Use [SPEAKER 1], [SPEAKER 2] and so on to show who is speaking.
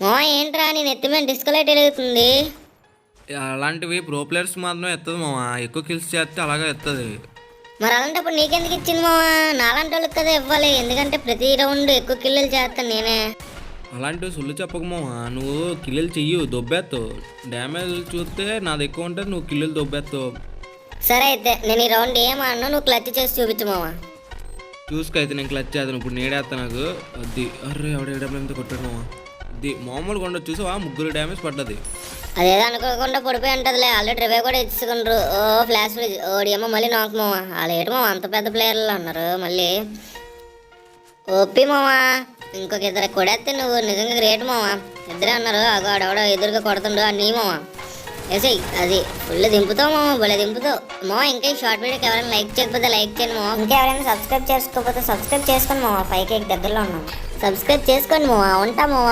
[SPEAKER 1] మా ఏంట్రా నీ నెత్తి మీద డిస్కలైట్ వెలుగుతుంది?
[SPEAKER 2] అలాంటివి ప్రో ప్లేయర్స్ మాత్రం ఎత్తదు మామ. ఎక్కువ కిల్స్ చేస్తే అలాగే ఎత్తది.
[SPEAKER 1] మరి అలాంటప్పుడు నీకెందుకు ఇచ్చింది మావా? నాలాంటి వాళ్ళకి కదా ఇవ్వాలి, ఎందుకంటే ప్రతి రౌండ్ ఎక్కువ కిల్లులు చేస్తాను నేనే.
[SPEAKER 2] అలాంటివి సుళ్ళు చెప్పక మామ. నువ్వు కిల్లులు చెయ్యు, దొబ్బేస్తావు. డ్యామేజ్ చూస్తే నాది ఎక్కువ ఉంటుంది, నువ్వు కిల్లులు దొబ్బేస్తావు.
[SPEAKER 1] సరే అయితే నేను ఈ రౌండ్ ఏం ఆడినా నువ్వు క్లచ్ చేసి చూపించు మావా.
[SPEAKER 2] చూసుకైతే నేను క్లచ్ చేస్తాను. ఇప్పుడు నేడేస్తా నాకు. అది అర్రే ఎవడేడబ్ల్యూఎంతో కొట్టాడు మామ. అది మామూలుగా ఉండదు, చూసావా 3 డ్యామేజ్ పడ్డది.
[SPEAKER 1] అదేదో అనుకోకుండా పడిపోయి ఉంటుందిలే, ఆల్రెడీ రివే కూడా ఇచ్చుకుండ్రు. ఓ ఫ్లాష్ ఫ్రిజ్ ఓడియమ్మ మళ్ళీ నాకు మావా. వాళ్ళు ఏంటి మావా అంత పెద్ద ప్లేయర్లు ఉన్నారు మళ్ళీ. ఓపి మావా, ఇంకొక ఇద్దరు కొడేస్తే నువ్వు నిజంగా గ్రేట్ మావా. ఇద్దరే ఉన్నారు, అగో ఆడెవడో ఎదురుగా కొడుతుండ్రు అని మావా. వేసేయి అది ఫుల్ దింపుతావు మామ, భలే దింపుతావు మామ. ఇంకా ఈ షార్ట్ వీడియోకి ఎవరైనా లైక్ చేయకపోతే లైక్ చేయండి మామ. ఇంకా ఎవరైనా సబ్స్క్రైబ్ చేసుకోకపోతే సబ్స్క్రైబ్ చేసుకోండి మామ. 5K దగ్గరలో ఉన్నాం, సబ్స్క్రైబ్ చేసుకోండి మామ. ఉంటా మామ.